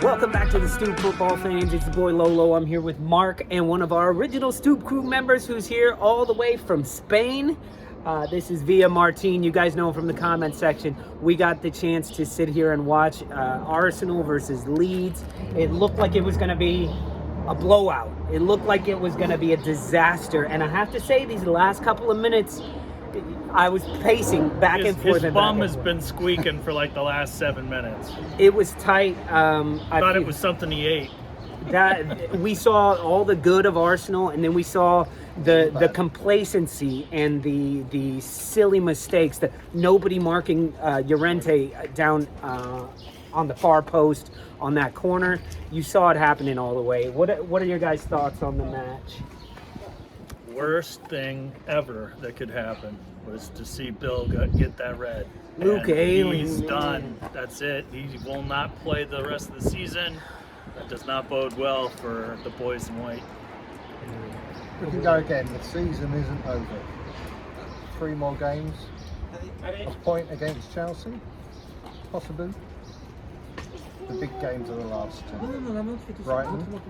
Welcome back to the Stoop football fans. It's the boy Lolo. I'm here with Mark and one of our original Stoop crew members who's here all the way from Spain. This is Via Martin. You guys know him from the comment section. We got the chance to sit here and watch Arsenal versus Leeds. It looked like it was going to be a blowout. It looked like it was going to be a disaster. And I have to say, these last couple of minutes, I was pacing back and forth. His bum has been squeaking for like the last 7 minutes. It was tight. I thought it was something he ate. That we saw all the good of Arsenal, and then we saw the complacency and the silly mistakes, that nobody marking Llorente down on the far post on that corner. You saw it happening all the way. What are your guys' thoughts on the match? Worst thing ever that could happen was to see Bill get that red. Luke Ayling. He's done. That's it. He will not play the rest of the season. That does not bode well for the boys in white. We can go again. The season isn't over. 3 more games. A point against Chelsea, possibly. The big games are the last 2. Brighton,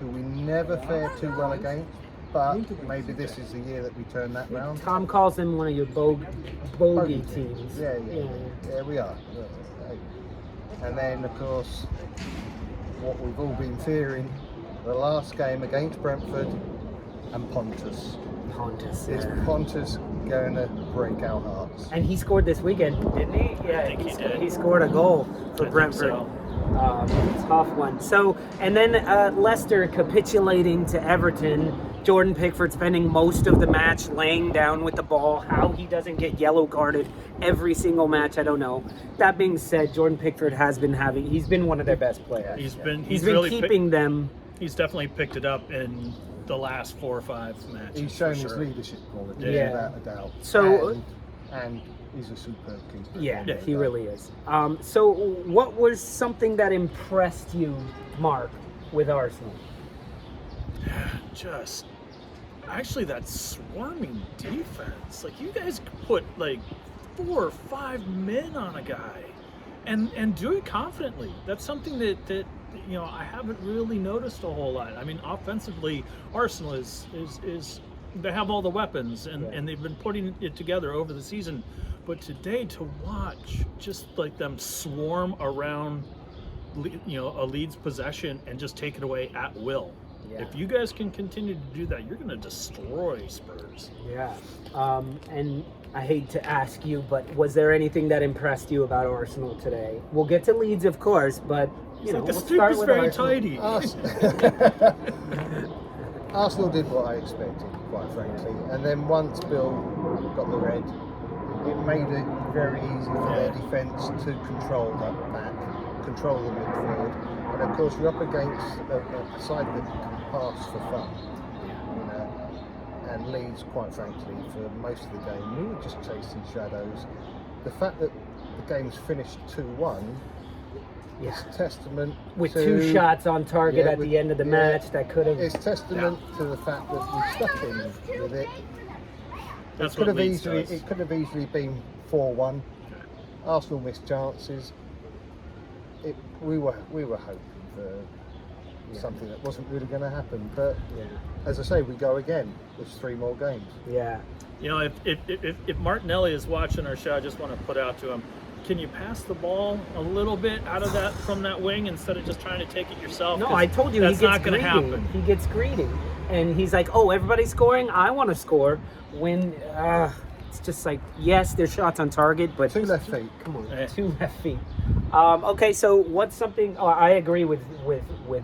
who we never fared too well against, but maybe this is the year that we turn that round. Tom calls them one of your bogey teams. Yeah, we are. And then, of course, what we've all been fearing, the last game against Brentford and Pontus. Is Pontus going to break our hearts? And he scored this weekend, didn't he? Yeah, I think he did. He scored a goal for Brentford. Tough one. So, and then Leicester capitulating to Everton. Jordan Pickford spending most of the match laying down with the ball. How he doesn't get yellow carded every single match, I don't know. That being said, Jordan Pickford he's been one of their best players. He's been really keeping them. He's definitely picked it up in the last 4 or 5 matches. He's shown his leadership quality, without a doubt. So, and he's a superb keeper. Yeah, he really is. So what was something that impressed you, Mark, with Arsenal? Just actually that swarming defense. Like, you guys put like 4 or 5 men on a guy and do it confidently. That's something that I haven't really noticed a whole lot. I mean, offensively, Arsenal is they have all the weapons and they've been putting it together over the season. But today, to watch just like them swarm around a Leeds possession and just take it away at will. Yeah. If you guys can continue to do that, you're going to destroy Spurs. Yeah. And I hate to ask you, but was there anything that impressed you about Arsenal today? We'll get to Leeds, of course, but the Stoop is very tidy. Arsenal did what I expected, quite frankly. And then once Bill got the red, it made it very easy for their defence to control that back, control the midfield. And of course, you're up against a side that can pass for fun. And Leeds, quite frankly, for most of the game, we were just chasing shadows. The fact that the game's finished 2-1 is testament with to 2 shots on target at the end of the match that could have. It's testament to the fact that we stuck in with it. That's it could what Leeds have does. It could have easily been 4-1. Arsenal missed chances. We were hoping for something that wasn't really going to happen. But as I say, we go again. There's 3 more games. Yeah. If Martinelli is watching our show, I just want to put out to him, can you pass the ball a little bit out of from that wing instead of just trying to take it yourself? No, I told you that's he gets not going to happen. He gets greedy, and he's like, "Oh, everybody's scoring. I want to score." When it's just like, yes, there's shots on target, but 2 left feet. Come on, 2 left feet. Okay, so what's something? I agree with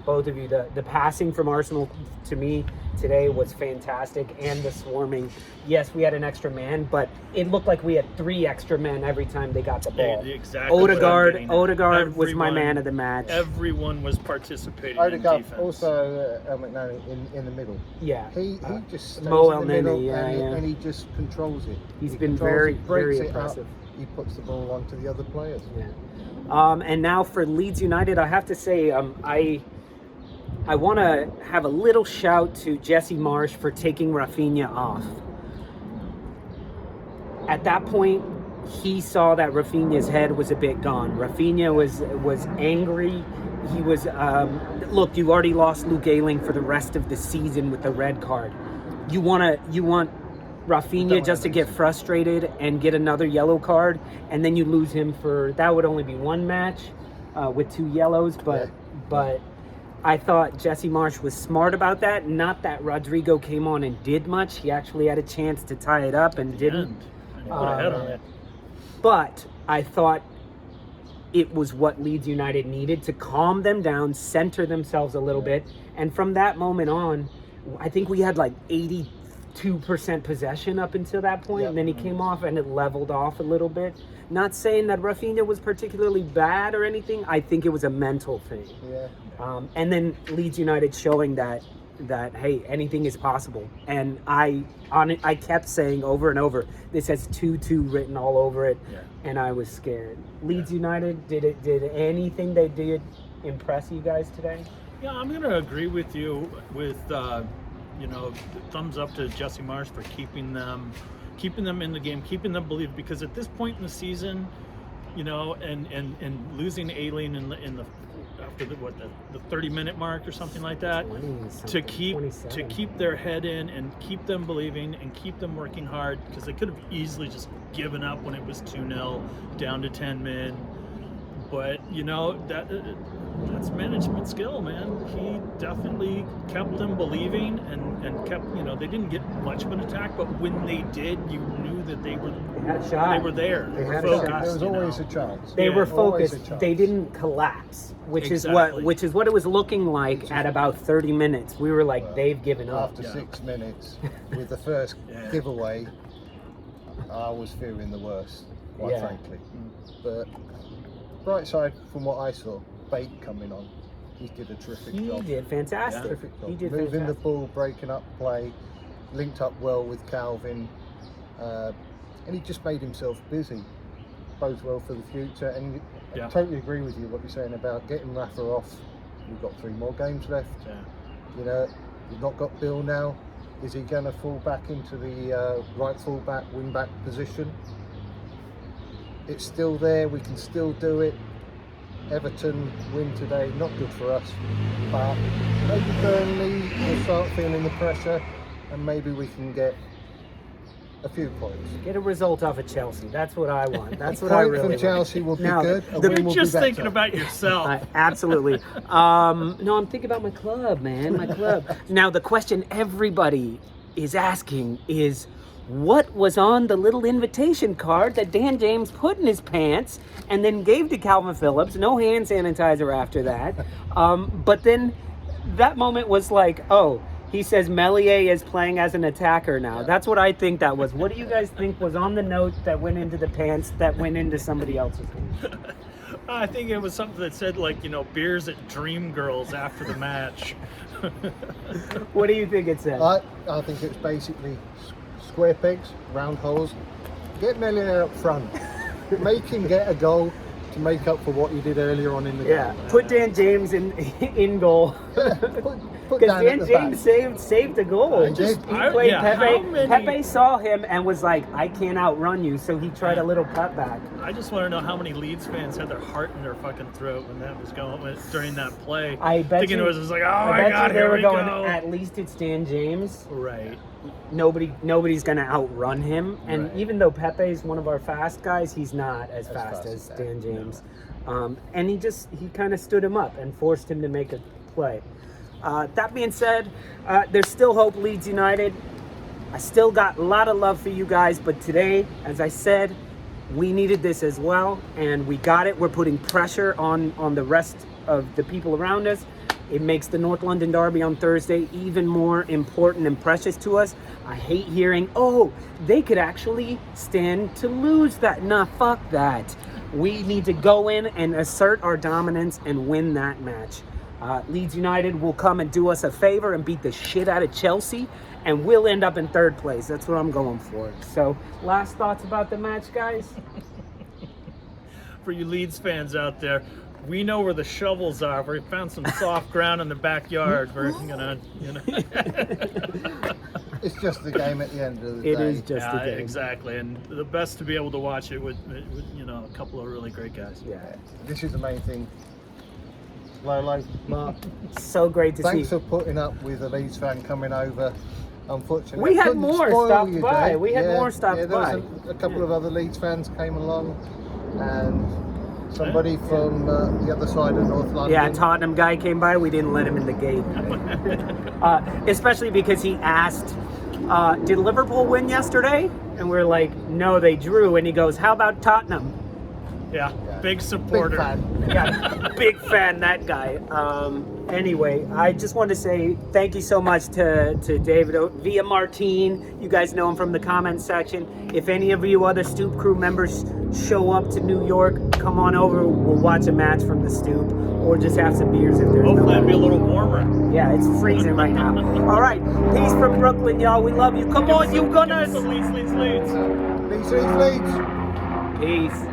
both of you. The passing from Arsenal to me today was fantastic, and the swarming. Yes, we had an extra man, but it looked like we had 3 extra men every time they got the ball. Exactly. Odegaard was my man of the match. Everyone was participating Odegaard, in defense. Also, McNally in the middle. Yeah. He just stays Mo in the middle Elneny, and he just controls it. He's been very breaks it impressive. Up, he puts the ball onto the other players. Yeah. And now for Leeds United, I have to say, I want to have a little shout to Jesse Marsch for taking Rafinha off. At that point, he saw that Rafinha's head was a bit gone. Rafinha was angry. he was. Look, you already lost Luke Ayling for the rest of the season with the red card. You want Rafinha just to get frustrated and get another yellow card, and then you lose him for that would only be one match with 2 yellows. But I thought Jesse Marsch was smart about that. Not that Rodrigo came on and did much. He actually had a chance to tie it up and didn't. Put a head on it. But I thought it was what Leeds United needed to calm them down, center themselves a little bit. And from that moment on, I think we had like 82% possession up until that point. And then he came off and it leveled off a little bit. Not saying that Rafinha was particularly bad or anything. I think it was a mental thing. Yeah. And then Leeds United showing that hey, anything is possible. And I kept saying over and over, this has 2-2 written all over it. Yeah. And I was scared. Leeds United, did anything they did impress you guys today? Yeah, I'm going to agree with you with, thumbs up to Jesse Marsch for keeping them in the game, keeping them believe, because at this point in the season, and losing Ayling in the after the 30-minute mark or something like that, to keep their head in and keep them believing and keep them working hard, because they could have easily just given up when it was 2-0 down to 10 men. But that's management skill, man. He definitely kept them believing and kept, they didn't get much of an attack, but when they did, you knew that they were there. They had focused, a shot. There was always a chance. They were Always focused. a chance. They didn't collapse, which Exactly. is what it was looking like at about 30 minutes. We were like, they've given up. After 6 minutes, with the first giveaway, I was fearing the worst, quite frankly. But bright side, from what I saw, Bate coming on, he did a terrific job. He did fantastic. Terrific job. He did Moving fantastic. the ball, breaking up play, linked up well with Calvin, and he just made himself busy. Bodes well for the future. And I totally agree with you what you're saying about getting Rafa off. We've got 3 more games left. Yeah. We've not got Bill now. Is he going to fall back into the right full-back, wing-back position? It's still there. We can still do it. Everton win today, not good for us, but maybe Burnley will start feeling the pressure, and maybe we can get a few points. Get a result off of Chelsea. That's what I want. That's what I really from want. Chelsea will be Now, good. You're just thinking about yourself. Absolutely. No, I'm thinking about my club, man. My club. Now, the question everybody is asking is, what was on the little invitation card that Dan James put in his pants and then gave to Calvin Phillips? No hand sanitizer after that. But then that moment was like, oh, he says Melier is playing as an attacker now. That's what I think that was. What do you guys think was on the note that went into the pants that went into somebody else's pants? I think it was something that said, beers at Dream Girls after the match. What do you think it said? I think it's basically square pegs, round holes. Get Melier up front. Make him get a goal to make up for what he did earlier on in the game. Put Dan James in goal. Because Dan James saved a goal. He did. He played Pepe. How Pepe saw him and was like, I can't outrun you, so he tried a little cutback. I just want to know how many Leeds fans had their heart in their fucking throat when that was going during that play. I bet thinking you, it was just like, oh I my bet god, you they here were we going, go. at least it's Dan James. Right. Nobody's gonna outrun him. And Right. even though Pepe's one of our fast guys, he's not as fast as Dan James. And he kind of stood him up and forced him to make a play. That being said, there's still hope, Leeds United. I still got a lot of love for you guys, but today, as I said, we needed this as well, and we got it. We're putting pressure on the rest of the people around us. It makes the North London Derby on Thursday even more important and precious to us. I hate hearing, oh, they could actually stand to lose that. Nah, fuck that. We need to go in and assert our dominance and win that match. Leeds United will come and do us a favor and beat the shit out of Chelsea, and we'll end up in 3rd place. That's what I'm going for. So, last thoughts about the match, guys? For you Leeds fans out there, we know where the shovels are. We found some soft ground in the backyard. We're gonna, It's just the game at the end of the day. It is just a game. Exactly, and the best to be able to watch it with a couple of really great guys. Yeah. This is the main thing. Lolo. Well, so great to Thanks see. for putting up with a Leeds fan coming over. Unfortunately, We had couldn't more spoil stopped your by. day. We had more stopped there was by. a couple of other Leeds fans came along, and somebody from the other side of North London. Yeah, Tottenham guy came by. We didn't let him in the gate. Especially because he asked, did Liverpool win yesterday? And we're like, no, they drew. And he goes, how about Tottenham? Yeah, big supporter. Big fan. Yeah, big fan, that guy. Anyway, I just want to say thank you so much to David via Martine. You guys know him from the comments section. If any of you other Stoop crew members show up to New York, come on over. We'll watch a match from the Stoop, or just have some beers if there's Hopefully no it'll be a little warmer. Yeah, it's freezing right now. All right, peace from Brooklyn, y'all. We love you. Come on, you Gunners. Leeds. Leeds. Peace.